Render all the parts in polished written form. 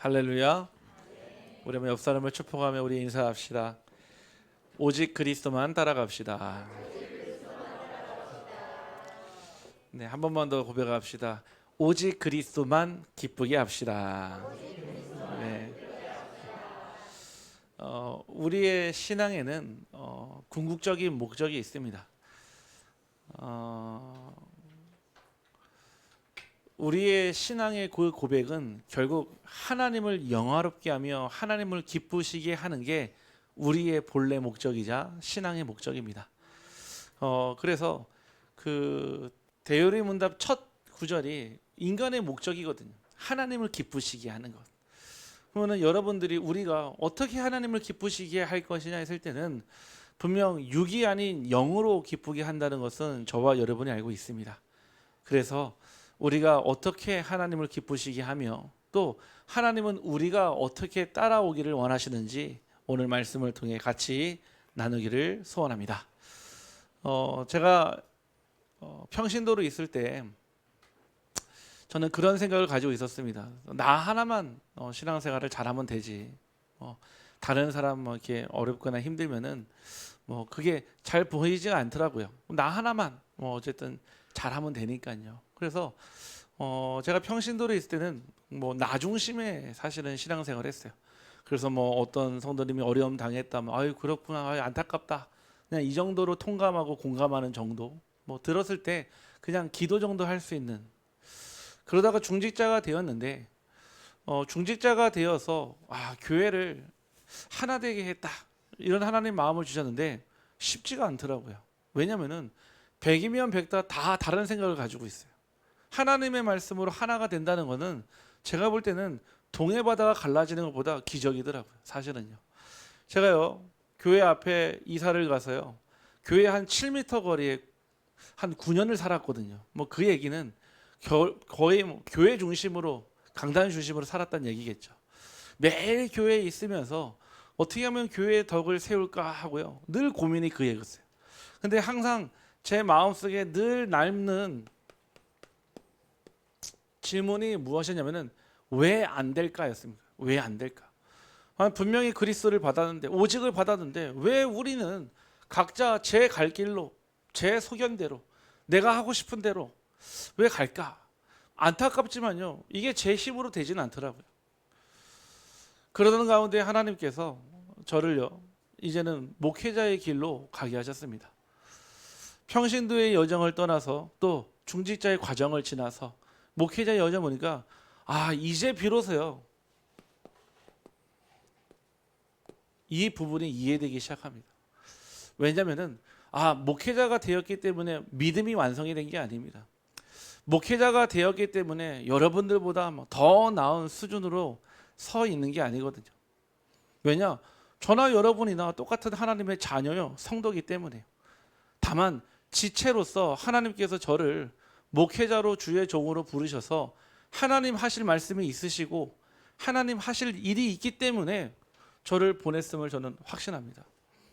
할렐루야. 우리 한번 옆 사람을 축복하며 우리 인사합시다. 오직 그리스도만 따라갑시다. 네, 한 번만 더 고백합시다. 오직 그리스도만 기쁘게 합시다. 네. 우리의 신앙에는 궁극적인 목적이 있습니다. 우리의 신앙의 그 고백은 결국 하나님을 영화롭게 하며 하나님을 기쁘시게 하는 게 우리의 본래 목적이자 신앙의 목적입니다. 그래서 그 대요리 문답 첫 구절이 인간의 목적이거든요. 하나님을 기쁘시게 하는 것. 그러면 여러분들이 우리가 어떻게 하나님을 기쁘시게 할 것이냐 했을 때는 분명 육이 아닌 영으로 기쁘게 한다는 것은 저와 여러분이 알고 있습니다. 그래서 우리가 어떻게 하나님을 기쁘시게 하며 또 하나님은 우리가 어떻게 따라오기를 원하시는지 오늘 말씀을 통해 같이 나누기를 소원합니다. 제가 평신도로 있을 때 저는 그런 생각을 가지고 있었습니다. 나 하나만 신앙생활을 잘하면 되지. 다른 사람 이렇게 어렵거나 힘들면은 그게 잘 보이지가 않더라고요. 나 하나만 어쨌든 잘하면 되니까요. 그래서 제가 평신도로 있을 때는 나 중심의 사실은 신앙생활을 했어요. 그래서 어떤 성도님이 어려움 당했다면 아유 그렇구나, 아유 안타깝다, 그냥 이 정도로 통감하고 공감하는 정도, 들었을 때 그냥 기도 정도 할 수 있는. 그러다가 중직자가 되었는데 중직자가 되어서 교회를 하나 되게 했다, 이런 하나님 마음을 주셨는데 쉽지가 않더라고요. 왜냐면은 100이면 100 다 다른 생각을 가지고 있어요. 하나님의 말씀으로 하나가 된다는 것은 제가 볼 때는 동해 바다가 갈라지는 것보다 기적이더라고요. 사실은요. 제가요 교회 앞에 이사를 가서요 교회 한 7m 거리에 한 9년을 살았거든요. 그 얘기는 거의 교회 중심으로, 강단 중심으로 살았다는 얘기겠죠. 매일 교회에 있으면서 어떻게 하면 교회의 덕을 세울까 하고요 늘 고민이 그 얘기였어요. 근데 항상 제 마음속에 늘 남는 질문이 무엇이냐면은 왜 안 될까였습니다. 왜 안 될까? 분명히 그리스도를 받았는데, 오직을 받았는데 왜 우리는 각자 제 갈 길로, 제 소견대로, 내가 하고 싶은 대로 왜 갈까? 안타깝지만요 이게 제 힘으로 되지는 않더라고요. 그러던 가운데 하나님께서 저를요 이제는 목회자의 길로 가게 하셨습니다. 평신도의 여정을 떠나서 또 중직자의 과정을 지나서 목회자의 여정 보니까 이제 비로소요 이 부분이 이해되기 시작합니다. 왜냐하면은 목회자가 되었기 때문에 믿음이 완성이 된 게 아닙니다. 목회자가 되었기 때문에 여러분들보다 더 나은 수준으로 서 있는 게 아니거든요. 왜냐? 저나 여러분이나 똑같은 하나님의 자녀요, 성도이기 때문에. 다만 지체로서 하나님께서 저를 목회자로 주의 종으로 부르셔서 하나님 하실 말씀이 있으시고 하나님 하실 일이 있기 때문에 저를 보냈음을 저는 확신합니다.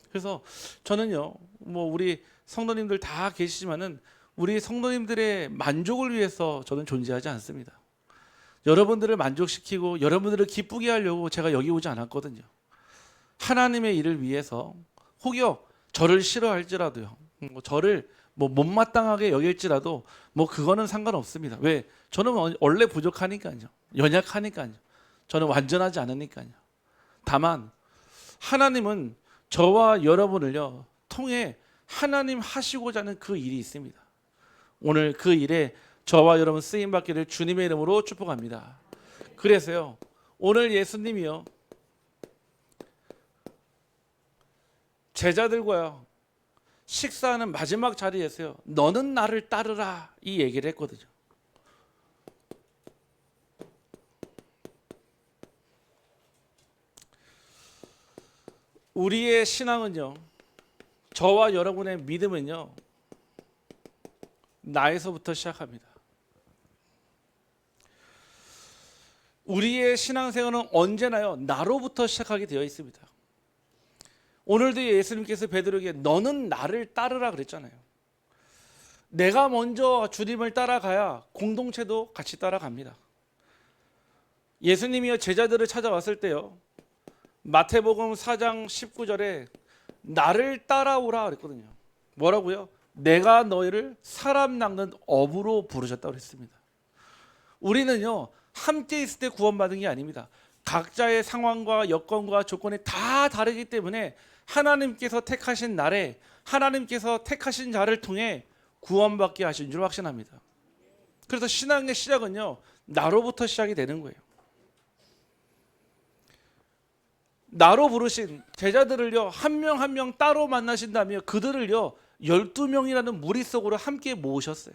그래서 저는요 우리 성도님들 다 계시지만은 우리 성도님들의 만족을 위해서 저는 존재하지 않습니다. 여러분들을 만족시키고 여러분들을 기쁘게 하려고 제가 여기 오지 않았거든요. 하나님의 일을 위해서, 혹여 저를 싫어할지라도요, 저를 못마땅하게 여길지라도 그거는 상관없습니다. 왜? 저는 원래 부족하니까요, 연약하니까요, 저는 완전하지 않으니까요. 다만 하나님은 저와 여러분을요 통해 하나님 하시고자 하는 그 일이 있습니다. 오늘 그 일에 저와 여러분 쓰임 받기를 주님의 이름으로 축복합니다. 그래서요 오늘 예수님이요 제자들과요 식사하는 마지막 자리에서요 너는 나를 따르라 이 얘기를 했거든요. 우리의 신앙은요, 저와 여러분의 믿음은요 나에서부터 시작합니다. 우리의 신앙생활은 언제나요 나로부터 시작하게 되어 있습니다. 오늘도 예수님께서 베드로에게 너는 나를 따르라 그랬잖아요. 내가 먼저 주님을 따라가야 공동체도 같이 따라갑니다. 예수님이요 제자들을 찾아왔을 때요 마태복음 4장 19절에 나를 따라오라 그랬거든요. 뭐라고요? 내가 너희를 사람 낚는 어부로 부르셨다고 그랬습니다. 우리는요 함께 있을 때 구원받은 게 아닙니다. 각자의 상황과 여건과 조건이 다 다르기 때문에 하나님께서 택하신 날에 하나님께서 택하신 자를 통해 구원받게 하신 줄 확신합니다. 그래서 신앙의 시작은요 나로부터 시작이 되는 거예요. 나로 부르신 제자들을요 한 명 한 명 따로 만나신 다음에 그들을요 12명이라는 무리 속으로 함께 모으셨어요.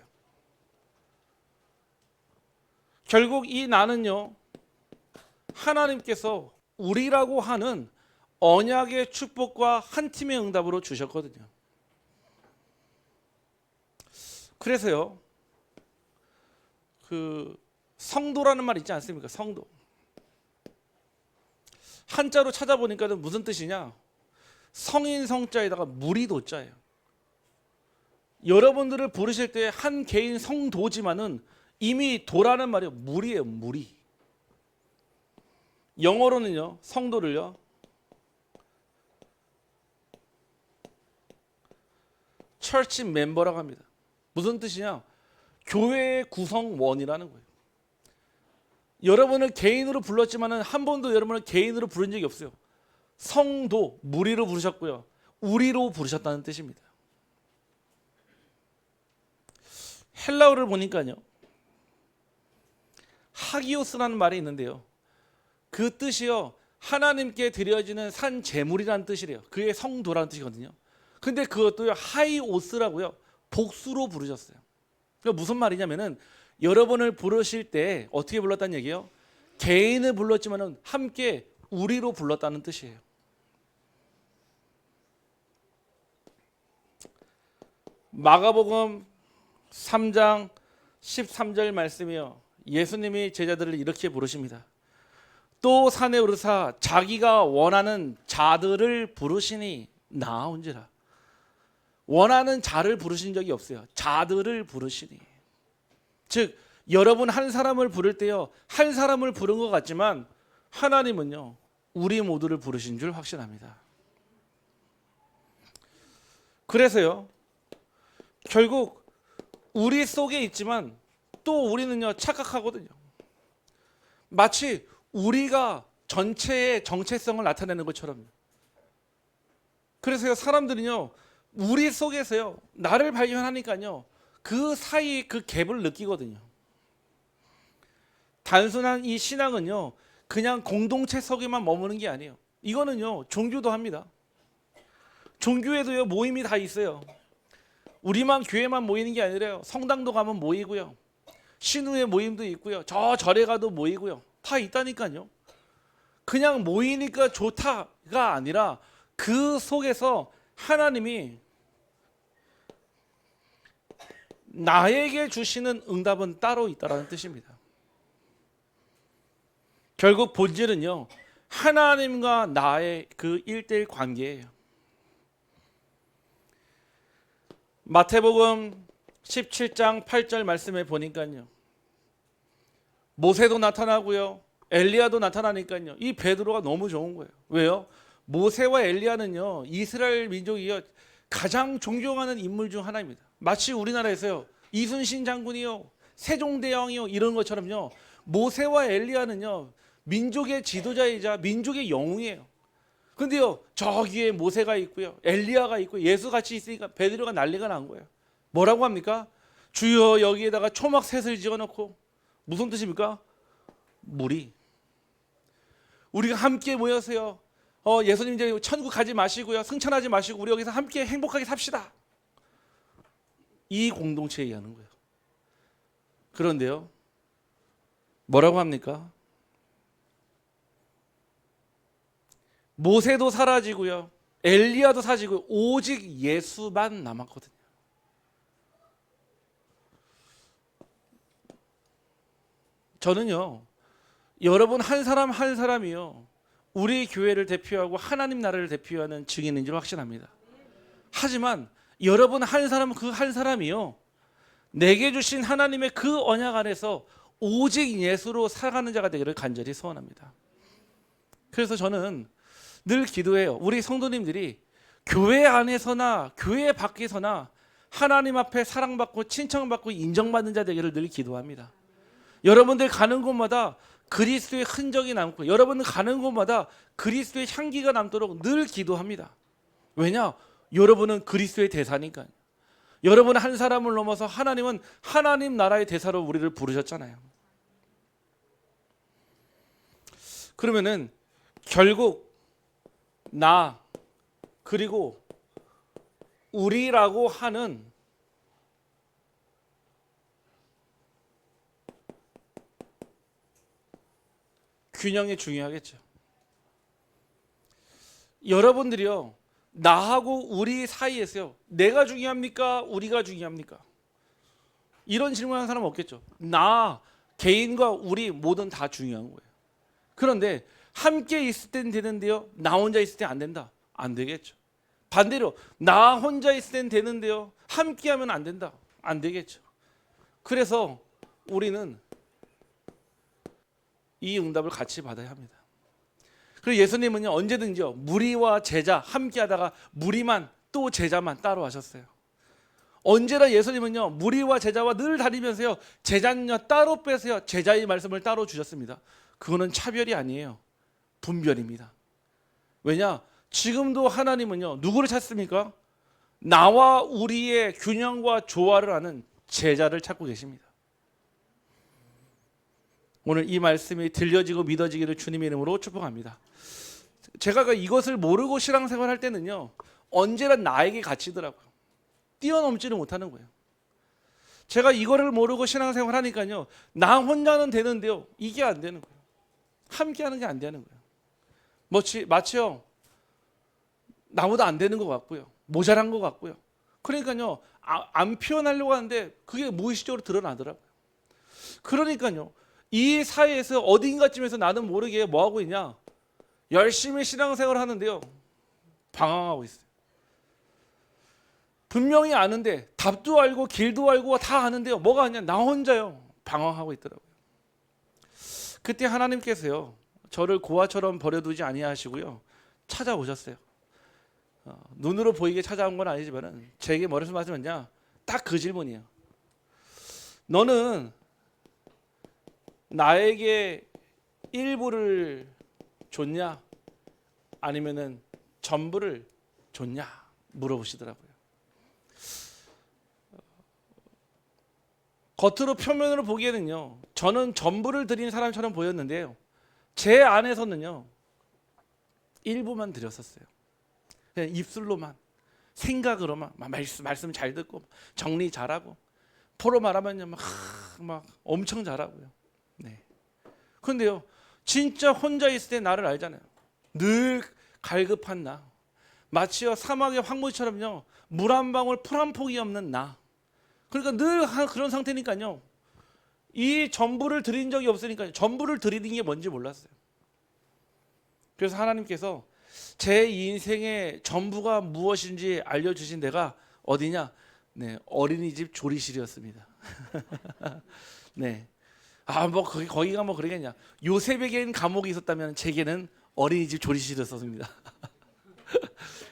결국 이 나는요 하나님께서 우리라고 하는 언약의 축복과 한 팀의 응답으로 주셨거든요. 그래서요 그 성도라는 말 있지 않습니까? 성도. 한자로 찾아보니까 무슨 뜻이냐? 성인 성자에다가 무리 도자예요. 여러분들을 부르실 때 한 개인 성도지만은 이미 도라는 말이 무리예요. 무리. 영어로는요 성도를요 church member라고 합니다. 무슨 뜻이냐? 교회의 구성원이라는 거예요. 여러분을 개인으로 불렀지만은 한 번도 여러분을 개인으로 부른 적이 없어요. 성도, 무리로 부르셨고요. 우리로 부르셨다는 뜻입니다. 헬라어를 보니까요. 하기오스라는 말이 있는데요. 그 뜻이요. 하나님께 드려지는 산 제물이라는 뜻이래요. 그게 성도라는 뜻이거든요. 근데 그것도요. 하이오스라고요. 복수로 부르셨어요. 그러니까 무슨 말이냐면은 여러분을 부르실 때 어떻게 불렀다는 얘기예요? 개인을 불렀지만은 함께 우리로 불렀다는 뜻이에요. 마가복음 3장 13절 말씀이요. 예수님이 제자들을 이렇게 부르십니다. 또 산에 오르사 자기가 원하는 자들을 부르시니 나온지라. 원하는 자를 부르신 적이 없어요. 자들을 부르시니. 즉 여러분 한 사람을 부를 때요 한 사람을 부른 것 같지만 하나님은요 우리 모두를 부르신 줄 확신합니다. 그래서요 결국 우리 속에 있지만 또 우리는요 착각하거든요. 마치 우리가 전체의 정체성을 나타내는 것처럼. 그래서요 사람들은요 우리 속에서요 나를 발견하니까요 그 사이 그 갭을 느끼거든요. 단순한 이 신앙은요 그냥 공동체 속에만 머무는 게 아니에요. 이거는요 종교도 합니다. 종교에도요 모임이 다 있어요. 우리만 교회만 모이는 게 아니라요 성당도 가면 모이고요 신우의 모임도 있고요 저 절에 가도 모이고요 다 있다니까요. 그냥 모이니까 좋다가 아니라 그 속에서 하나님이 나에게 주시는 응답은 따로 있다는 뜻입니다. 결국 본질은요 하나님과 나의 그 1:1 관계예요. 마태복음 17장 8절 말씀에 보니까요 모세도 나타나고요 엘리야도 나타나니까요 이 베드로가 너무 좋은 거예요. 왜요? 모세와 엘리야는요 이스라엘 민족이요 가장 존경하는 인물 중 하나입니다. 마치 우리나라에서요 이순신 장군이요 세종대왕이요 이런 것처럼요 모세와 엘리야는요 민족의 지도자이자 민족의 영웅이에요. 근데요 저기에 모세가 있고요 엘리야가 있고 예수 같이 있으니까 베드로가 난리가 난 거예요. 뭐라고 합니까? 주여 여기에다가 초막셋을 지어놓고. 무슨 뜻입니까? 무리. 우리가 함께 모여서요 예수님 이제 천국 가지 마시고요 승천하지 마시고 우리 여기서 함께 행복하게 삽시다. 이 공동체에 의하는 거예요. 그런데요 뭐라고 합니까? 모세도 사라지고요 엘리야도 사라지고 오직 예수만 남았거든요. 저는요 여러분 한 사람 한 사람이요 우리 교회를 대표하고 하나님 나라를 대표하는 증인인 줄 확신합니다. 하지만 여러분 한 사람 그 한 사람이요 내게 주신 하나님의 그 언약 안에서 오직 예수로 살아가는 자가 되기를 간절히 소원합니다. 그래서 저는 늘 기도해요. 우리 성도님들이 교회 안에서나 교회 밖에서나 하나님 앞에 사랑받고 칭찬받고 인정받는 자 되기를 늘 기도합니다. 여러분들 가는 곳마다 그리스도의 흔적이 남고 여러분들 가는 곳마다 그리스도의 향기가 남도록 늘 기도합니다. 왜냐? 여러분은 그리스도의 대사니까요. 여러분 한 사람을 넘어서 하나님은 하나님 나라의 대사로 우리를 부르셨잖아요. 그러면은 결국 나 그리고 우리라고 하는 균형이 중요하겠죠. 여러분들이요, 나하고 우리 사이에서요, 내가 중요합니까? 우리가 중요합니까? 이런 질문하는 사람 없겠죠. 나, 개인과 우리 모든 다 중요한 거예요. 그런데 함께 있을 땐 되는데요, 나 혼자 있을 때 안 된다. 안 되겠죠. 반대로 나 혼자 있을 땐 되는데요, 함께 하면 안 된다. 안 되겠죠. 그래서 우리는 이 응답을 같이 받아야 합니다. 그리고 예수님은요, 언제든지요, 무리와 제자 함께 하다가 무리만 또 제자만 따로 하셨어요. 언제나 예수님은요, 무리와 제자와 늘 다니면서요, 제자는요 따로 빼세요, 제자의 말씀을 따로 주셨습니다. 그거는 차별이 아니에요. 분별입니다. 왜냐? 지금도 하나님은요, 누구를 찾습니까? 나와 우리의 균형과 조화를 하는 제자를 찾고 계십니다. 오늘 이 말씀이 들려지고 믿어지기를 주님의 이름으로 축복합니다. 제가 이것을 모르고 신앙생활 할 때는요, 언제나 나에게 갇히더라고요. 뛰어넘지를 못하는 거예요. 제가 이거를 모르고 신앙생활 하니까요, 나 혼자는 되는데요, 이게 안 되는 거예요. 함께하는 게 안 되는 거예요. 마치요, 나보다 안 되는 것 같고요, 모자란 것 같고요. 그러니까요, 안 표현하려고 하는데 그게 무의식적으로 드러나더라고요. 그러니까요, 이 사회에서 어딘가쯤에서 나는 모르게 뭐 하고 있냐? 열심히 신앙생활을 하는데요, 방황하고 있어요. 분명히 아는데, 답도 알고 길도 알고 다 아는데요, 뭐가 아니냐? 나 혼자요, 방황하고 있더라고요. 그때 하나님께서요, 저를 고아처럼 버려두지 아니하시고요, 찾아오셨어요. 눈으로 보이게 찾아온 건 아니지만 제게 뭐라고 말씀하셨냐? 딱 그 질문이에요. 너는 나에게 일부를 줬냐? 아니면은 전부를 줬냐? 물어보시더라고요. 겉으로 표면으로 보기에는요, 저는 전부를 드린 사람처럼 보였는데요, 제 안에서는요, 일부만 드렸었어요. 그냥 입술로만, 생각으로만 말씀 잘 듣고 정리 잘하고, 포로 말하면요, 막 엄청 잘하고요. 네. 그런데요, 진짜 혼자 있을 때 나를 알잖아요. 늘 갈급한 나, 마치요 사막의 황무지처럼요, 물 한 방울 풀 한 폭이 없는 나. 그러니까 늘 그런 상태니까요, 이 전부를 드린 적이 없으니까 전부를 드리는 게 뭔지 몰랐어요. 그래서 하나님께서 제 인생의 전부가 무엇인지 알려주신 데가 어디냐? 네, 어린이집 조리실이었습니다. 네. 거기가 뭐 그러겠냐? 요셉에게는 감옥이 있었다면 제게는 어린이집 조리실이었습니다.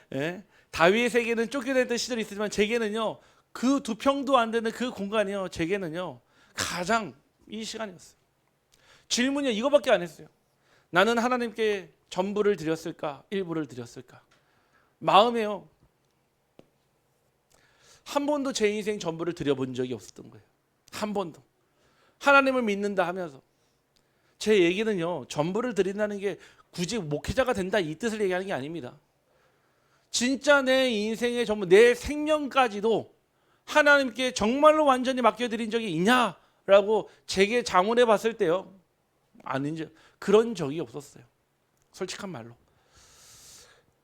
네? 다윗에게는 쫓겨냈던 시절이 있었지만 제게는요, 그 2평도 안 되는 그 공간이요, 제게는요 가장 이 시간이었어요. 질문이 이거밖에 안 했어요. 나는 하나님께 전부를 드렸을까? 일부를 드렸을까? 마음에요, 한 번도 제 인생 전부를 드려본 적이 없었던 거예요. 한 번도. 하나님을 믿는다 하면서. 제 얘기는요, 전부를 드린다는 게 굳이 목회자가 된다 이 뜻을 얘기하는 게 아닙니다. 진짜 내 인생의 전부, 내 생명까지도 하나님께 정말로 완전히 맡겨드린 적이 있냐라고 제게 자문해 봤을 때요, 아닌지, 그런 적이 없었어요. 솔직한 말로.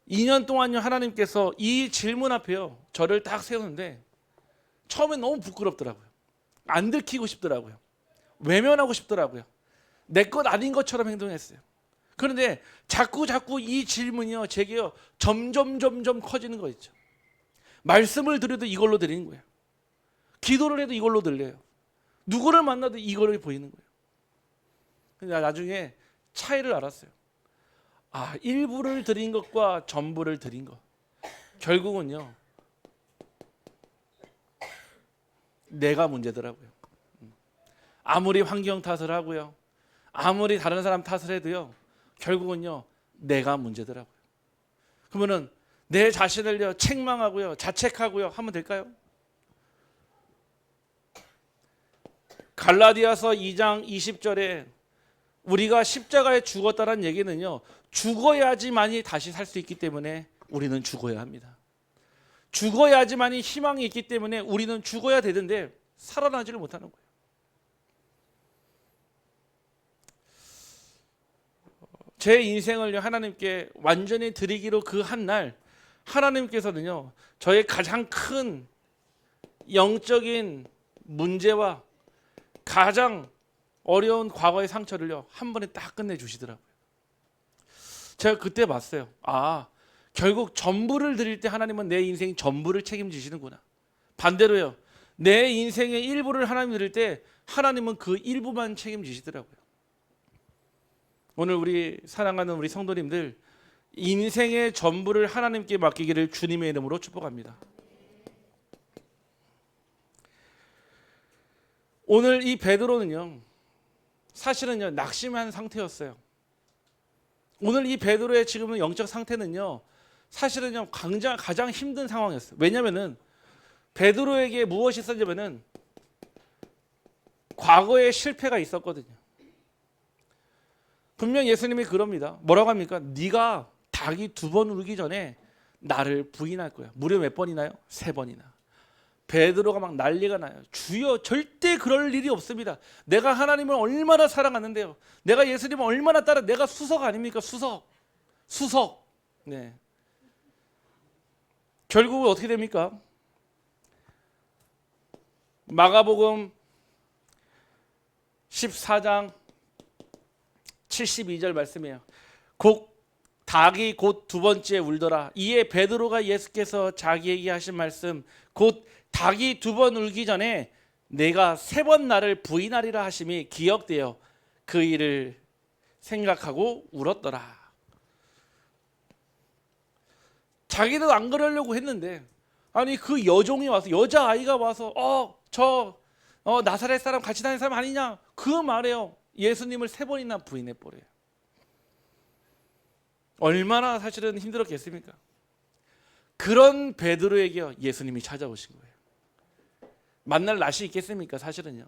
2년 동안요, 하나님께서 이 질문 앞에요, 저를 딱 세우는데 처음엔 너무 부끄럽더라고요. 안 들키고 싶더라고요. 외면하고 싶더라고요. 내 것 아닌 것처럼 행동했어요. 그런데 자꾸 이 질문이요, 제게요 점점 커지는 거 있죠. 말씀을 드려도 이걸로 드리는 거예요. 기도를 해도 이걸로 들려요. 누구를 만나도 이걸로 보이는 거예요. 근데 나중에 차이를 알았어요. 아, 일부를 드린 것과 전부를 드린 것. 결국은요, 내가 문제더라고요. 아무리 환경 탓을 하고요, 아무리 다른 사람 탓을 해도요, 결국은요, 내가 문제더라고요. 그러면은 내 자신을요, 책망하고요, 자책하고요, 하면 될까요? 갈라디아서 2장 20절에 우리가 십자가에 죽었다는 얘기는요, 죽어야지만이 다시 살 수 있기 때문에 우리는 죽어야 합니다. 죽어야지만이 희망이 있기 때문에 우리는 죽어야 되는데 살아나지를 못하는 거예요. 제 인생을 하나님께 완전히 드리기로 그 한 날 하나님께서는요, 저의 가장 큰 영적인 문제와 가장 어려운 과거의 상처를요, 한 번에 딱 끝내주시더라고요. 제가 그때 봤어요. 아, 결국 전부를 드릴 때 하나님은 내 인생 전부를 책임지시는구나. 반대로요, 내 인생의 일부를 하나님 드릴 때 하나님은 그 일부만 책임지시더라고요. 오늘 우리 사랑하는 우리 성도님들, 인생의 전부를 하나님께 맡기기를 주님의 이름으로 축복합니다. 오늘 이 베드로는요, 사실은요, 낙심한 상태였어요. 오늘 이 베드로의 지금은 영적 상태는요, 사실은요, 가장 힘든 상황이었어요. 왜냐하면은 베드로에게 무엇이 있었냐면은 과거에 실패가 있었거든요. 분명 예수님이 그럽니다. 뭐라고 합니까? 네가 닭이 2번 울기 전에 나를 부인할 거야. 무려 몇 번이나요? 3번이나. 베드로가 막 난리가 나요. 주여, 절대 그럴 일이 없습니다. 내가 하나님을 얼마나 사랑하는데요. 내가 예수님을 얼마나 따라, 내가 수석 아닙니까? 수석. 네. 결국 어떻게 됩니까? 마가복음 14장 72절 말씀이에요. 닭이 곧 2번째 울더라. 이에 베드로가 예수께서 자기에게 하신 말씀, 곧 닭이 2번 울기 전에 내가 3번 나를 부인하리라 하심이 기억되어 그 일을 생각하고 울었더라. 자기도 안 그러려고 했는데, 아니 그 여종이 와서, 여자아이가 와서 나사렛 사람 같이 다니는 사람 아니냐, 그 말에요, 예수님을 3번이나 부인해버려요. 얼마나 사실은 힘들었겠습니까? 그런 베드로에게 예수님이 찾아오신 거예요. 만날 낯이 있겠습니까? 사실은요.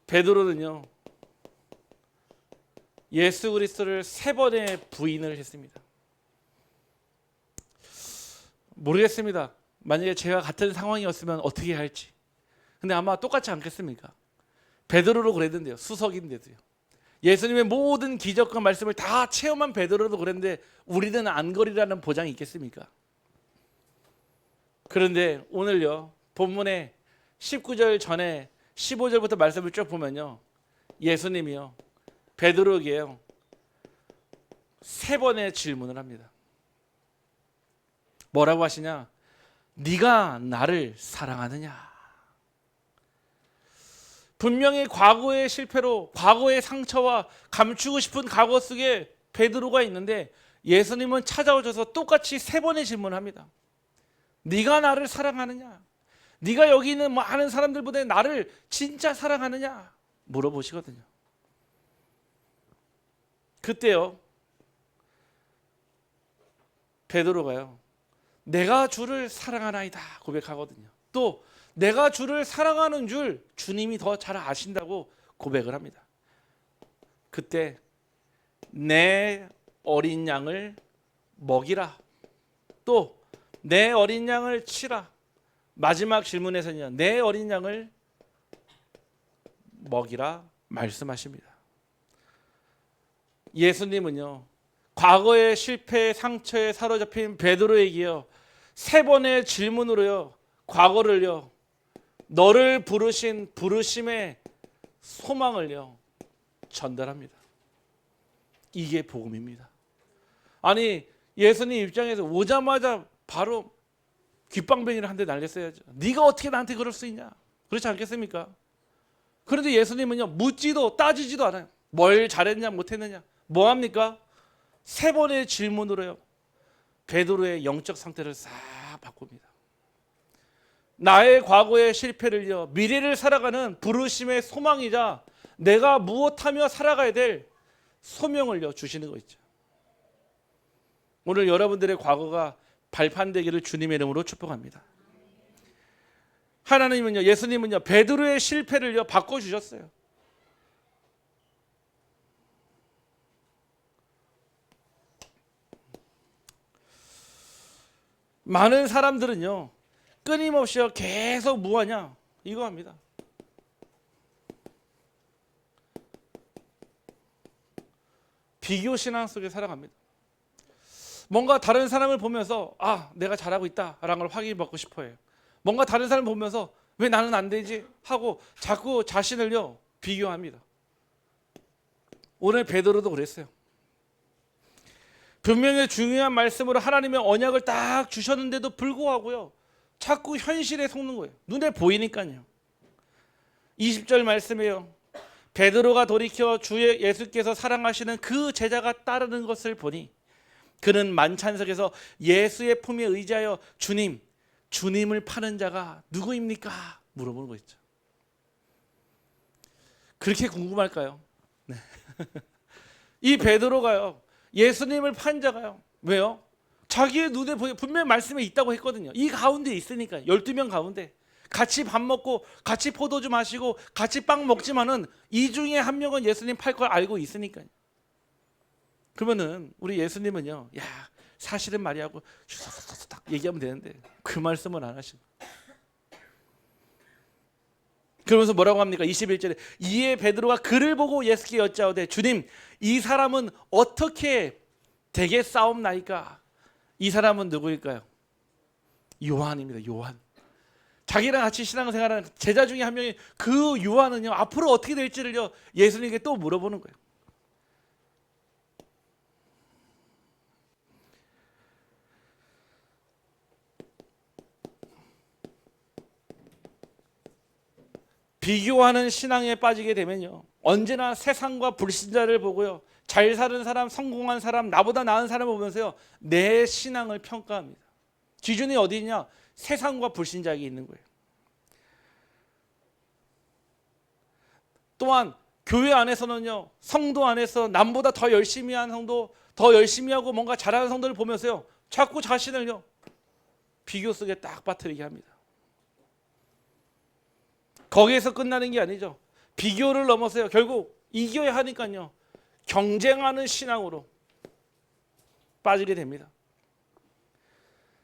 베드로는요, 예수 그리스도를 3번의 부인을 했습니다. 모르겠습니다. 만약에 제가 같은 상황이었으면 어떻게 할지. 근데 아마 똑같지 않겠습니까? 베드로로 그랬는데요, 수석인데도요. 예수님의 모든 기적과 말씀을 다 체험한 베드로도 그랬는데 우리는 안 거리라는 보장이 있겠습니까? 그런데 오늘요, 본문에 19절 전에 15절부터 말씀을 쭉 보면요, 예수님이요, 베드로에게요 3번의 질문을 합니다. 뭐라고 하시냐? 네가 나를 사랑하느냐? 분명히 과거의 실패로, 과거의 상처와 감추고 싶은 과거 속에 베드로가 있는데 예수님은 찾아오셔서 똑같이 3번의 질문을 합니다. 네가 나를 사랑하느냐? 네가 여기 있는 많은 사람들보다 나를 진짜 사랑하느냐? 물어보시거든요. 그때요, 베드로가요, 내가 주를 사랑하나이다 고백하거든요. 또 내가 주를 사랑하는 줄 주님이 더 잘 아신다고 고백을 합니다. 그때 내 어린 양을 먹이라, 또 내 어린 양을 치라. 마지막 질문에서는요, 내 어린 양을 먹이라 말씀하십니다. 예수님은요, 과거의 실패, 상처에 사로잡힌 베드로에게요 3번의 질문으로요, 과거를요, 너를 부르신 부르심의 소망을요 전달합니다. 이게 복음입니다. 아니 예수님 입장에서 오자마자 바로 귓방뱅이를 한 대 날렸어야죠. 네가 어떻게 나한테 그럴 수 있냐? 그렇지 않겠습니까? 그런데 예수님은요, 묻지도 따지지도 않아요. 뭘 잘했냐 못했느냐. 뭐합니까? 3번의 질문으로요, 베드로의 영적 상태를 싹 바꿉니다. 나의 과거의 실패를요, 미래를 살아가는 부르심의 소망이자 내가 무엇하며 살아가야 될 소명을요 주시는 거 있죠. 오늘 여러분들의 과거가 발판되기를 주님의 이름으로 축복합니다. 하나님은요, 예수님은요, 베드로의 실패를요 바꿔주셨어요. 많은 사람들은요, 끊임없이 계속 뭐하냐 이거 합니다. 비교 신앙 속에 살아갑니다. 뭔가 다른 사람을 보면서 내가 잘하고 있다라는 걸 확인받고 싶어해요. 뭔가 다른 사람을 보면서 왜 나는 안 되지 하고 자꾸 자신을요 비교합니다. 오늘 베드로도 그랬어요. 분명히 중요한 말씀으로 하나님의 언약을 딱 주셨는데도 불구하고요, 자꾸 현실에 속는 거예요. 눈에 보이니까요. 20절 말씀이에요. 베드로가 돌이켜 주 예수께서 사랑하시는 그 제자가 따르는 것을 보니 그는 만찬석에서 예수의 품에 의지하여 주님을 파는 자가 누구입니까? 물어보는 거 있죠. 그렇게 궁금할까요? 네. 이 베드로가요, 예수님을 판 자가요. 왜요? 자기의 눈에 보여 분명히 말씀에 있다고 했거든요. 이 가운데 있으니까 12명 가운데 같이 밥 먹고 같이 포도주 마시고 같이 빵 먹지만은 이 중에 한 명은 예수님 팔 걸 알고 있으니까요. 그러면은 우리 예수님은요, 야 사실은 말이하고 딱 얘기하면 되는데 그 말씀을 안 하시고, 그러면서 뭐라고 합니까? 21절에 이에 베드로가 그를 보고 예수께 여짜오되 주님, 이 사람은 어떻게 되겠사옵나이까? 이 사람은 누구일까요? 요한입니다. 요한. 자기랑 같이 신앙생활하는 제자 중에 한 명이 그 요한은요, 앞으로 어떻게 될지를요 예수님께 또 물어보는 거예요. 비교하는 신앙에 빠지게 되면요, 언제나 세상과 불신자를 보고요, 잘 사는 사람, 성공한 사람, 나보다 나은 사람을 보면서요 내 신앙을 평가합니다. 기준이 어디 있냐? 세상과 불신자에게 있는 거예요. 또한 교회 안에서는요, 성도 안에서 남보다 더 열심히 한 성도, 더 열심히 하고 뭔가 잘하는 성도를 보면서요 자꾸 자신을요 비교 속에 딱 빠뜨리게 합니다. 거기에서 끝나는 게 아니죠. 비교를 넘어서요, 결국 이겨야 하니까요 경쟁하는 신앙으로 빠지게 됩니다.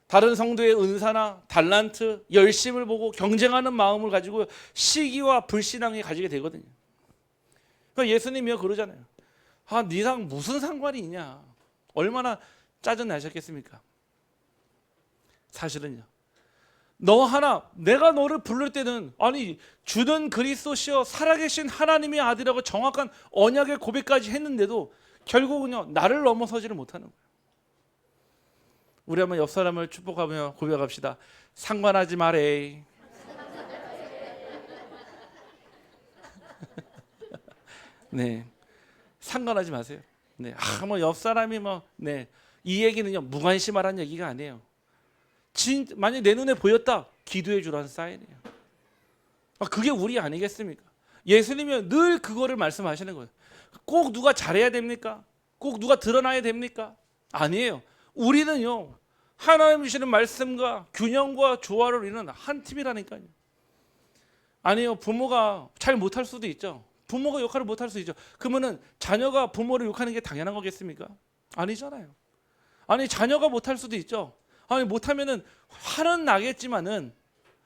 다른 성도의 은사나 달란트, 열심을 보고 경쟁하는 마음을 가지고 시기와 불신앙이 가지게 되거든요. 그러니까 예수님이요 그러잖아요. 니랑 무슨 상관이 있냐? 얼마나 짜증나셨겠습니까? 사실은요, 너 하나, 내가 너를 부를 때는 주는 그리스도시여 살아계신 하나님의 아들이라고 정확한 언약의 고백까지 했는데도 결국은요 나를 넘어서지를 못하는 거예요. 우리 한번 옆 사람을 축복하며 고백합시다. 상관하지 마래. 네, 상관하지 마세요. 네, 옆 사람이 이 얘기는요 무관심하라는 얘기가 아니에요. 만약 내 눈에 보였다, 기도해 주라는 사인이에요. 그게 우리 아니겠습니까? 예수님이 늘 그거를 말씀하시는 거예요. 꼭 누가 잘해야 됩니까? 꼭 누가 드러나야 됩니까? 아니에요. 우리는요 하나님 주시는 말씀과 균형과 조화를 이루는 한 팀이라니까요. 아니요, 부모가 잘 못할 수도 있죠. 부모가 역할을 못할 수 있죠. 그러면은 자녀가 부모를 욕하는 게 당연한 거겠습니까? 아니잖아요. 자녀가 못할 수도 있죠. 못하면은 화는 나겠지만은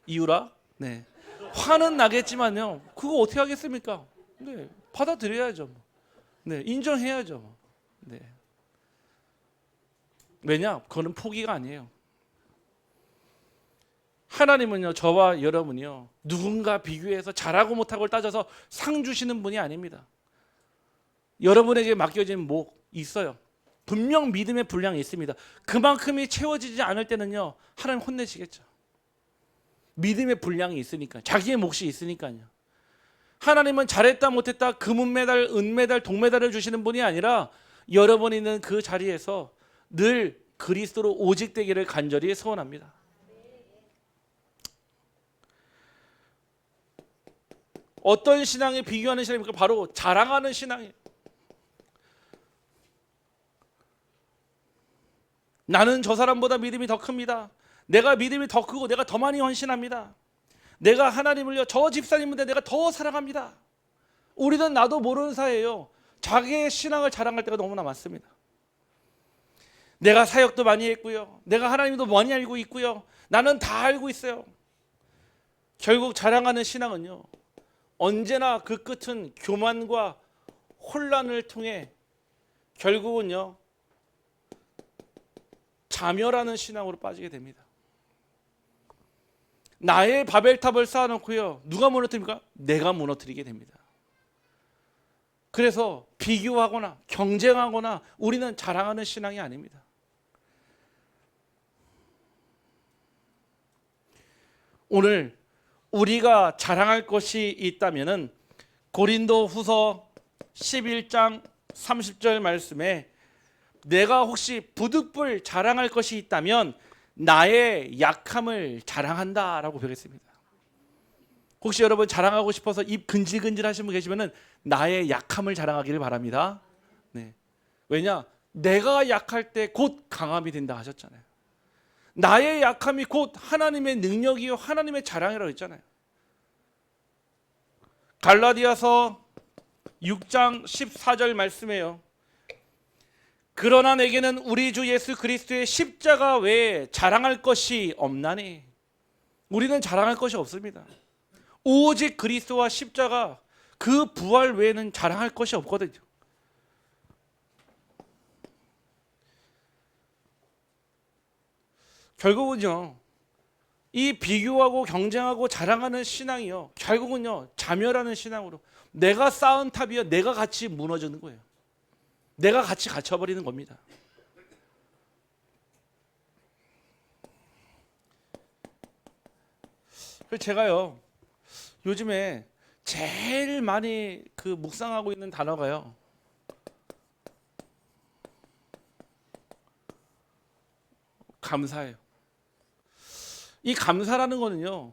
이유라? 네, 화는 나겠지만요. 그거 어떻게 하겠습니까? 네, 받아들여야죠. 네, 인정해야죠. 네. 왜냐? 그거는 포기가 아니에요. 하나님은요 저와 여러분이요 누군가 비교해서 잘하고 못하고를 따져서 상 주시는 분이 아닙니다. 여러분에게 맡겨진 목 있어요. 분명 믿음의 분량이 있습니다. 그만큼이 채워지지 않을 때는요 하나님 혼내시겠죠. 믿음의 분량이 있으니까, 자기의 몫이 있으니까요. 하나님은 잘했다 못했다 금은메달, 은메달, 동메달을 주시는 분이 아니라 여러분이 있는 그 자리에서 늘 그리스도로 오직 되기를 간절히 소원합니다. 어떤 신앙에 비교하는 신앙입니까? 바로 자랑하는 신앙이에요. 나는 저 사람보다 믿음이 더 큽니다. 내가 믿음이 더 크고 내가 더 많이 헌신합니다. 내가 하나님을요, 저 집사님인데 내가 더 사랑합니다. 우리는 나도 모르는 사이에요. 자기의 신앙을 자랑할 때가 너무나 많습니다. 내가 사역도 많이 했고요, 내가 하나님도 많이 알고 있고요, 나는 다 알고 있어요. 결국 자랑하는 신앙은요, 언제나 그 끝은 교만과 혼란을 통해 결국은요 자멸하는 신앙으로 빠지게 됩니다. 나의 바벨탑을 쌓아놓고요, 누가 무너뜨립니까? 내가 무너뜨리게 됩니다. 그래서 비교하거나 경쟁하거나 우리는 자랑하는 신앙이 아닙니다. 오늘 우리가 자랑할 것이 있다면은 고린도 후서 11장 30절 말씀에 내가 혹시 부득불 자랑할 것이 있다면 나의 약함을 자랑한다라고 배웠습니다. 혹시 여러분 자랑하고 싶어서 입 근질근질 하시는 분 계시면은 나의 약함을 자랑하기를 바랍니다. 네. 왜냐? 내가 약할 때 곧 강함이 된다 하셨잖아요. 나의 약함이 곧 하나님의 능력이요 하나님의 자랑이라고 했잖아요. 갈라디아서 6장 14절 말씀에요. 그러나 내게는 우리 주 예수 그리스도의 십자가 외에 자랑할 것이 없나니. 우리는 자랑할 것이 없습니다. 오직 그리스도와 십자가, 그 부활 외에는 자랑할 것이 없거든요. 결국은요, 이 비교하고 경쟁하고 자랑하는 신앙이요, 결국은요 자멸하는 신앙으로 내가 쌓은 탑이요, 내가 같이 무너지는 거예요. 내가 같이 갇혀버리는 겁니다. 그래서 제가요 요즘에 제일 많이 묵상하고 있는 단어가요, 감사예요. 이 감사라는 거는요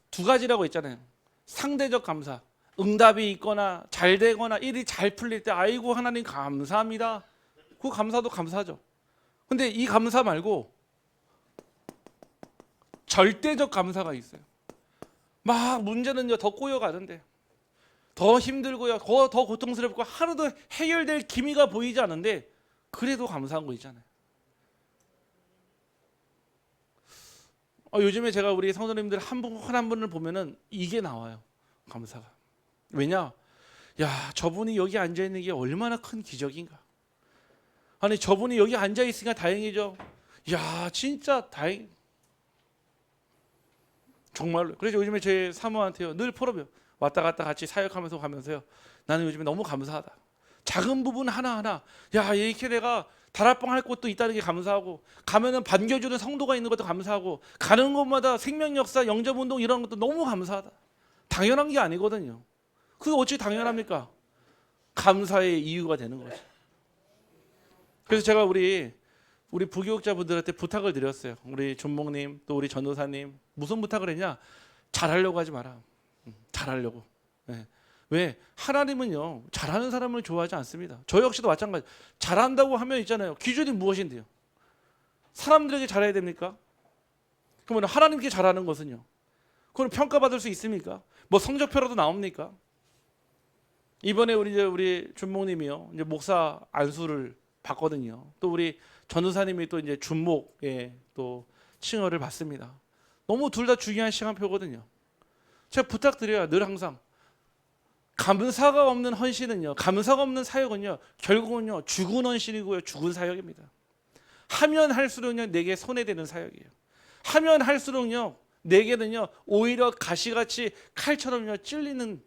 두 가지라고 했잖아요. 상대적 감사, 응답이 있거나 잘 되거나 일이 잘 풀릴 때 아이고 하나님 감사합니다. 그 감사도 감사죠. 근데 이 감사 말고 절대적 감사가 있어요. 막 문제는요 더 꼬여가는데, 더 힘들고요, 더 고통스럽고 하루도 해결될 기미가 보이지 않는데 그래도 감사한 거 있잖아요. 요즘에 제가 우리 성도님들 한 분 한 분을 보면은 이게 나와요, 감사가. 왜냐? 야, 저분이 여기 앉아 있는 게 얼마나 큰 기적인가. 아니, 저분이 여기 앉아 있으니까 다행이죠. 야, 진짜 다행. 정말로. 그래서 요즘에 제 사모한테요 늘 풀어요. 왔다 갔다 같이 사역하면서 가면서요, 나는 요즘에 너무 감사하다. 작은 부분 하나하나, 야, 이렇게 내가 다락방 할 곳도 있다는 게 감사하고, 가면은 반겨주는 성도가 있는 것도 감사하고, 가는 곳마다 생명역사, 영접운동 이런 것도 너무 감사하다. 당연한 게 아니거든요. 그게 어찌 당연합니까? 감사의 이유가 되는 거죠. 그래서 제가 우리 부교육자분들한테 부탁을 드렸어요. 우리 준목님, 또 우리 전도사님, 무슨 부탁을 했냐? 잘하려고 하지 마라. 잘하려고. 네. 왜? 하나님은요 잘하는 사람을 좋아하지 않습니다. 저 역시도 마찬가지. 잘한다고 하면 있잖아요, 기준이 무엇인데요? 사람들에게 잘해야 됩니까? 그러면 하나님께 잘하는 것은요, 그건 평가받을 수 있습니까? 뭐 성적표라도 나옵니까? 이번에 우리 준목님이요 이제 목사 안수를 받거든요. 또 우리 전도사님이 또 이제 준목에 또 칭호를 받습니다. 너무 둘 다 중요한 시간표거든요. 제가 부탁드려요, 늘 항상. 감사가 없는 헌신은요, 감사가 없는 사역은요, 결국은요 죽은 헌신이고요, 죽은 사역입니다. 하면 할수록요 내게 손해되는 사역이에요. 하면 할수록요 내게는요 오히려 가시같이 칼처럼요 찔리는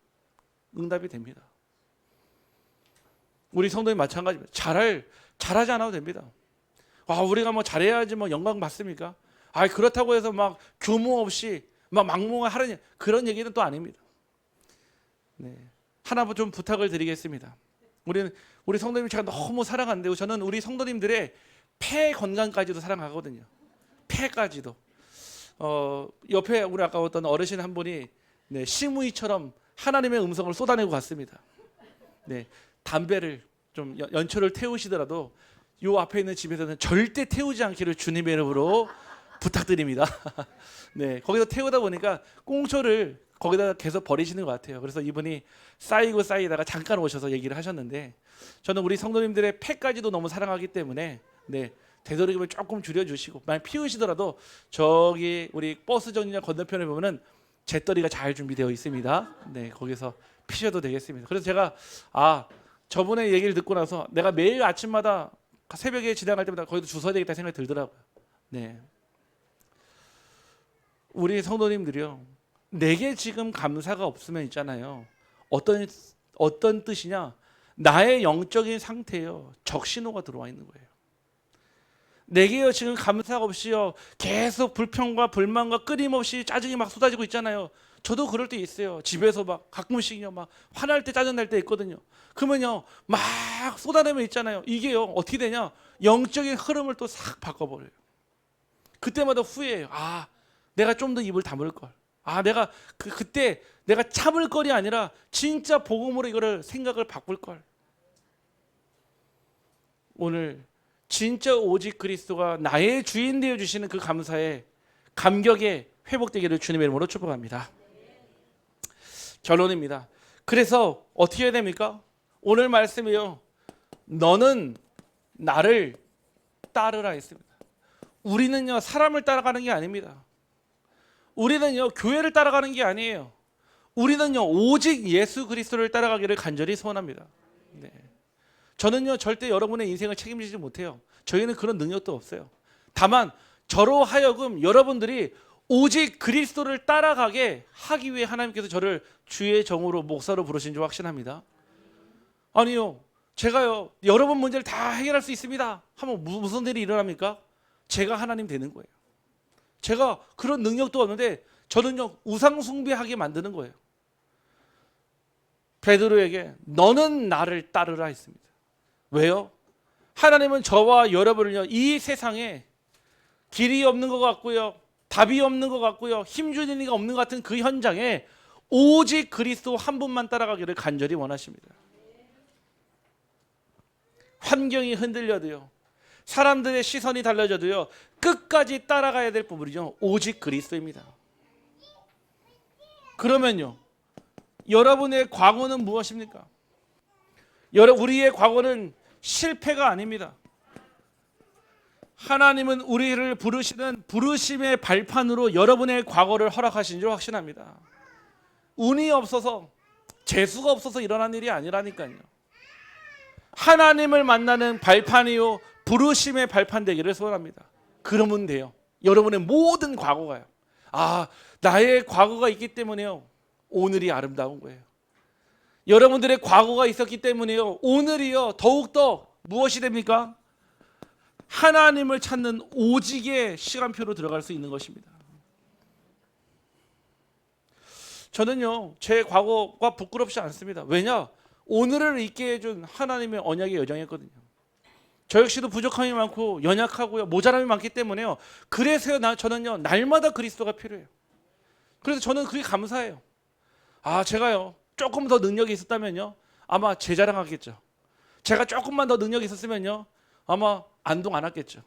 응답이 됩니다. 우리 성도님 마찬가지입니다. 잘하지 않아도 됩니다. 우리가 뭐 잘해야지 뭐 영광 받습니까? 그렇다고 해서 막 규모 없이 막 막무가내하는 그런 얘기는 또 아닙니다. 네. 하나 좀 부탁을 드리겠습니다. 우리 성도님 제가 너무 사랑하는데요. 저는 우리 성도님들의 폐 건강까지도 사랑하거든요. 폐까지도. 옆에 우리 아까 어떤 어르신 한 분이 네, 심우이처럼 하나님의 음성을 쏟아내고 갔습니다. 네, 담배를 좀 연초를 태우시더라도 요 앞에 있는 집에서는 절대 태우지 않기를 주님의 이름으로 부탁드립니다. 네, 거기서 태우다 보니까 꽁초를 거기다 계속 버리시는 것 같아요. 그래서 이분이 쌓이다가 잠깐 오셔서 얘기를 하셨는데, 저는 우리 성도님들의 폐까지도 너무 사랑하기 때문에 네, 되도록이면 조금 줄여주시고, 만약 피우시더라도 저기 우리 버스 정류장 건너편에 보면은 재떨이가 잘 준비되어 있습니다. 네, 거기서 피셔도 되겠습니다. 그래서 제가 저분의 얘기를 듣고 나서 내가 매일 아침마다 새벽에 지나갈 때마다 거기도 주워야 되겠다 생각이 들더라고요. 네, 우리 성도님들이요, 내게 지금 감사가 없으면 있잖아요, 어떤 뜻이냐, 나의 영적인 상태에요 적신호가 들어와 있는 거예요. 내게요 지금 감사가 없이요 계속 불평과 불만과 끊임없이 짜증이 막 쏟아지고 있잖아요. 저도 그럴 때 있어요. 집에서 막 가끔씩요 막 화날 때 짜증 날 때 있거든요. 그러면요 막 쏟아내면 있잖아요. 이게요 어떻게 되냐, 영적인 흐름을 또 싹 바꿔버려요. 그때마다 후회해요. 내가 좀 더 입을 다물 걸. 내가 그때 내가 참을 거리 아니라 진짜 복음으로 이거를 생각을 바꿀 걸. 오늘 진짜 오직 그리스도가 나의 주인 되어 주시는 그 감사에 감격에 회복되기를 주님의 이름으로 축복합니다. 결론입니다. 그래서 어떻게 해야 됩니까? 오늘 말씀이요, 너는 나를 따르라 했습니다. 우리는요 사람을 따라가는 게 아닙니다. 우리는요 교회를 따라가는 게 아니에요. 우리는요 오직 예수 그리스도를 따라가기를 간절히 소원합니다. 네. 저는요 절대 여러분의 인생을 책임지지 못해요. 저희는 그런 능력도 없어요. 다만 저로 하여금 여러분들이 오직 그리스도를 따라가게 하기 위해 하나님께서 저를 주의 종으로 목사로 부르신 줄 확신합니다. 아니요, 제가요 여러분 문제를 다 해결할 수 있습니다 하면 무슨 일이 일어납니까? 제가 하나님 되는 거예요. 제가 그런 능력도 없는데 저는요 우상 숭배하게 만드는 거예요. 베드로에게 너는 나를 따르라 했습니다. 왜요? 하나님은 저와 여러분을요 이 세상에 길이 없는 것 같고요, 답이 없는 것 같고요, 힘주는 이가 없는 것 같은 그 현장에 오직 그리스도 한 분만 따라가기를 간절히 원하십니다. 환경이 흔들려도요, 사람들의 시선이 달라져도요, 끝까지 따라가야 될 부분이죠. 오직 그리스도입니다. 그러면요, 여러분의 과거는 무엇입니까? 우리의 과거는 실패가 아닙니다. 하나님은 우리를 부르시는 부르심의 발판으로 여러분의 과거를 허락하신 줄 확신합니다. 운이 없어서, 재수가 없어서 일어난 일이 아니라니까요. 하나님을 만나는 발판이요 부르심의 발판 되기를 소원합니다. 그러면 돼요. 여러분의 모든 과거가요, 나의 과거가 있기 때문에요 오늘이 아름다운 거예요. 여러분들의 과거가 있었기 때문에요 오늘이요 더욱더 무엇이 됩니까? 하나님을 찾는 오직의 시간표로 들어갈 수 있는 것입니다. 저는요 제 과거가 부끄럽지 않습니다. 왜냐? 오늘을 있게 해준 하나님의 언약의 여정이었거든요. 저 역시도 부족함이 많고 연약하고요 모자람이 많기 때문에요, 그래서요 저는요 날마다 그리스도가 필요해요. 그래서 저는 그게 감사해요. 제가요 조금 더 능력이 있었다면요 아마 제 자랑하겠죠. 제가 조금만 더 능력이 있었으면요 아마 안동 안 왔겠죠.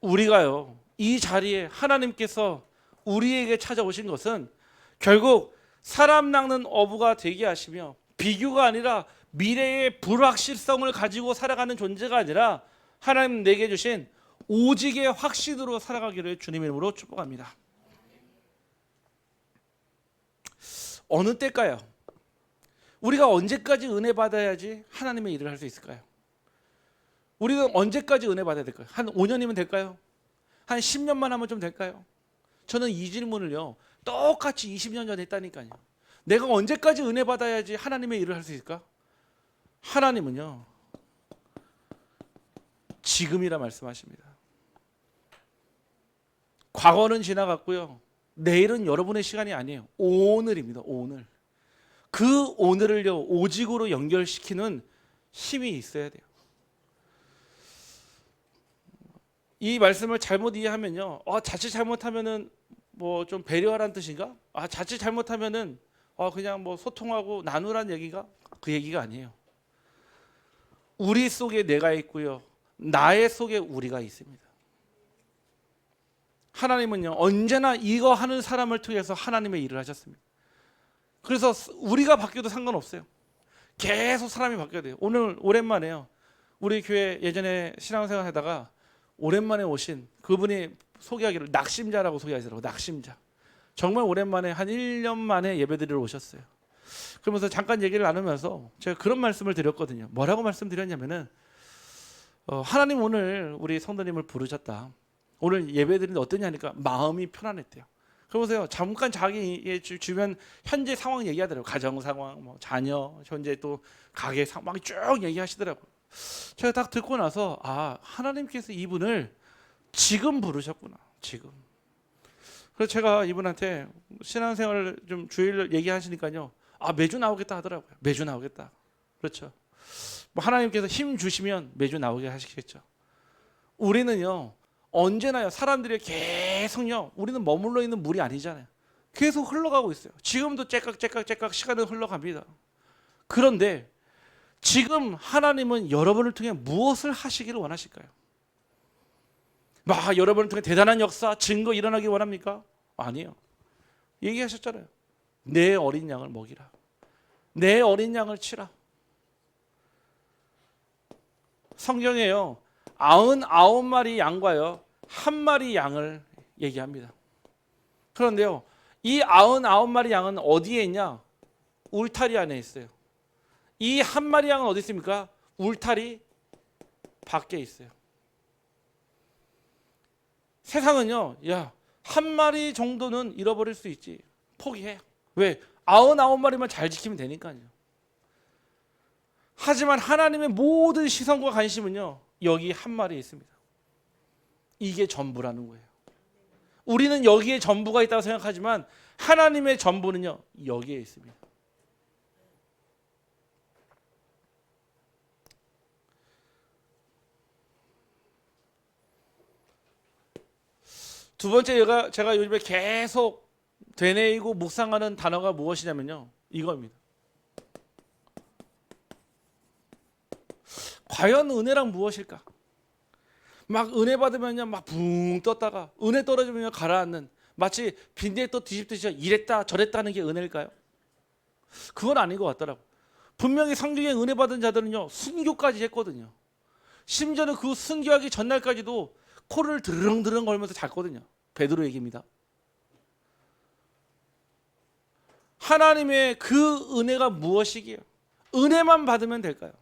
우리가요 이 자리에 하나님께서 우리에게 찾아오신 것은 결국 사람 낚는 어부가 되게 하시며, 비교가 아니라 미래의 불확실성을 가지고 살아가는 존재가 아니라 하나님 내게 주신 오직의 확신으로 살아가기를 주님의 이름으로 축복합니다. 어느 때일까요? 우리가 언제까지 은혜 받아야지 하나님의 일을 할 수 있을까요? 우리는 언제까지 은혜 받아야 될까요? 한 5년이면 될까요? 한 10년만 하면 좀 될까요? 저는 이 질문을요 똑같이 20년 전에 했다니까요. 내가 언제까지 은혜 받아야지 하나님의 일을 할 수 있을까? 하나님은요 지금이라 말씀하십니다. 과거는 지나갔고요. 내일은 여러분의 시간이 아니에요. 오늘입니다. 오늘. 그 오늘을요, 오직으로 연결시키는 힘이 있어야 돼요. 이 말씀을 잘못 이해하면요, 자칫 잘못하면은 뭐 좀 배려하라는 뜻인가? 자칫 잘못하면은 그냥 뭐 소통하고 나누란 얘기가 그 얘기가 아니에요. 우리 속에 내가 있고요, 나의 속에 우리가 있습니다. 하나님은요, 언제나 이거 하는 사람을 통해서 하나님의 일을 하셨습니다. 그래서 우리가 바뀌어도 상관없어요. 계속 사람이 바뀌어야 돼요. 오늘 오랜만에요, 우리 교회 예전에 신앙생활 하다가 오랜만에 오신 그분이 소개하기를 낙심자라고 소개하시더라고요. 낙심자. 정말 오랜만에 한 1년 만에 예배드리러 오셨어요. 그러면서 잠깐 얘기를 나누면서 제가 그런 말씀을 드렸거든요. 뭐라고 말씀드렸냐면은 하나님 오늘 우리 성도님을 부르셨다. 오늘 예배드리는데 어떠냐니까 마음이 편안했대요. 그러면서요, 잠깐 자기 주변 현재 상황 얘기하더라고요. 가정 상황, 뭐 자녀, 현재 또 가게 상황 쭉 얘기하시더라고요. 제가 딱 듣고 나서 하나님께서 이분을 지금 부르셨구나. 지금. 그래서 제가 이분한테 신앙생활을 좀 주일 얘기하시니까요, 매주 나오겠다 하더라고요. 매주 나오겠다. 그렇죠. 뭐 하나님께서 힘 주시면 매주 나오게 하시겠죠. 우리는요, 언제나요, 사람들이 계속요, 우리는 머물러 있는 물이 아니잖아요. 계속 흘러가고 있어요. 지금도 째깍 시간은 흘러갑니다. 그런데 지금 하나님은 여러분을 통해 무엇을 하시기를 원하실까요? 여러분을 통해 대단한 역사, 증거 일어나기 원합니까? 아니요. 얘기하셨잖아요. 내 어린 양을 먹이라. 내 어린 양을 치라. 성경에요, 99마리 양과요, 1마리 양을 얘기합니다. 그런데요, 이 99마리 양은 어디에 있냐? 울타리 안에 있어요. 이 1마리 양은 어디 있습니까? 울타리 밖에 있어요. 세상은요, 1마리 정도는 잃어버릴 수 있지. 포기해. 왜? 99마리만 잘 지키면 되니까요. 하지만 하나님의 모든 시선과 관심은요, 여기 1마리에 있습니다. 이게 전부라는 거예요. 우리는 여기에 전부가 있다고 생각하지만 하나님의 전부는요, 여기에 있습니다. 두 번째, 제가 요즘에 계속 되뇌이고 묵상하는 단어가 무엇이냐면요, 이겁니다. 과연 은혜란 무엇일까? 막 은혜 받으면요, 막 붕 떴다가 은혜 떨어지면 가라앉는, 마치 빈대에 또 뒤집듯이 이랬다 저랬다 하는 게 은혜일까요? 그건 아닌 것 같더라고. 분명히 성경에 은혜 받은 자들은요, 순교까지 했거든요. 심지어는 그 순교하기 전날까지도 코를 드르렁드르렁 걸면서 잤거든요. 베드로 얘기입니다. 하나님의 그 은혜가 무엇이기에 은혜만 받으면 될까요?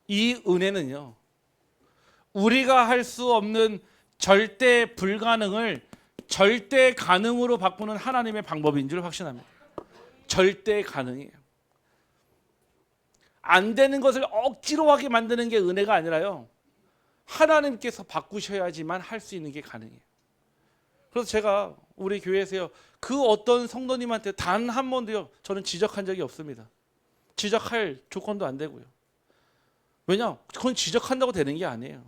이 은혜는요, 우리가 할 수 없는 절대 불가능을 절대 가능으로 바꾸는 하나님의 방법인 줄 확신합니다. 절대 가능이에요. 안 되는 것을 억지로 하게 만드는 게 은혜가 아니라요, 하나님께서 바꾸셔야지만 할 수 있는 게 가능해요. 그래서 제가 우리 교회에서요, 그 어떤 성도님한테 단 한 번도요, 저는 지적한 적이 없습니다. 지적할 조건도 안 되고요. 왜냐? 그건 지적한다고 되는 게 아니에요.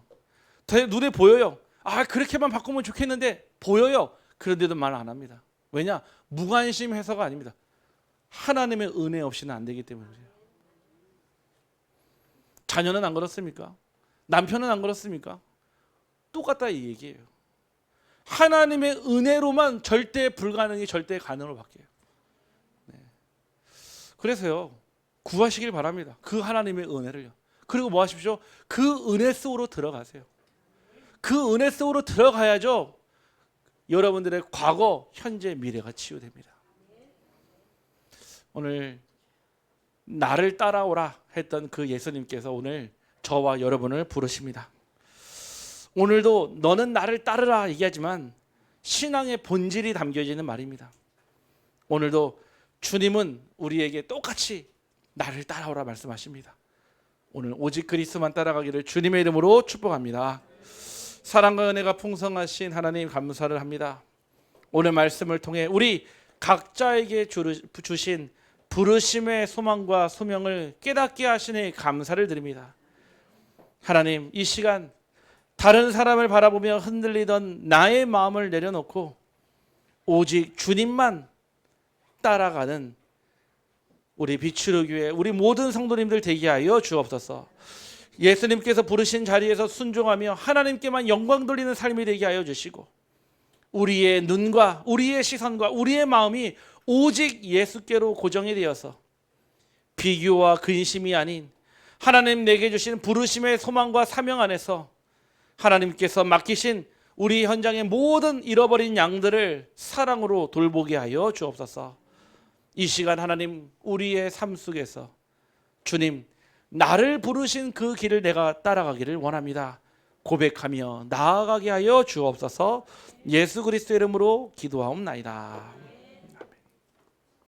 눈에 보여요. 그렇게만 바꾸면 좋겠는데 보여요. 그런데도 말 안 합니다. 왜냐? 무관심 해서가 아닙니다. 하나님의 은혜 없이는 안 되기 때문에 그래요. 자녀는 안 그렇습니까? 남편은 안 그렇습니까? 똑같다 이 얘기예요. 하나님의 은혜로만 절대 불가능이 절대 가능으로 바뀌어요. 네. 그래서요, 구하시길 바랍니다. 그 하나님의 은혜를요. 그리고 뭐 하십시오? 그 은혜 속으로 들어가세요. 그 은혜 속으로 들어가야죠, 여러분들의 과거, 현재, 미래가 치유됩니다. 오늘 나를 따라오라 했던 그 예수님께서 오늘 저와 여러분을 부르십니다. 오늘도 너는 나를 따르라 얘기하지만 신앙의 본질이 담겨지는 말입니다. 오늘도 주님은 우리에게 똑같이 나를 따라오라 말씀하십니다. 오늘 오직 그리스도만 따라가기를 주님의 이름으로 축복합니다. 사랑과 은혜가 풍성하신 하나님 감사를 합니다. 오늘 말씀을 통해 우리 각자에게 주신 부르심의 소망과 소명을 깨닫게 하시니 감사를 드립니다. 하나님, 이 시간 다른 사람을 바라보며 흔들리던 나의 마음을 내려놓고 오직 주님만 따라가는 우리 비추르 교회 우리 모든 성도님들 되게 하여 주옵소서. 예수님께서 부르신 자리에서 순종하며 하나님께만 영광 돌리는 삶이 되게 하여 주시고 우리의 눈과 우리의 시선과 우리의 마음이 오직 예수께로 고정이 되어서 비교와 근심이 아닌 하나님 내게 주신 부르심의 소망과 사명 안에서 하나님께서 맡기신 우리 현장의 모든 잃어버린 양들을 사랑으로 돌보게 하여 주옵소서. 이 시간 하나님 우리의 삶 속에서 주님 나를 부르신 그 길을 내가 따라가기를 원합니다. 고백하며 나아가게 하여 주옵소서. 예수 그리스도의 이름으로 기도하옵나이다.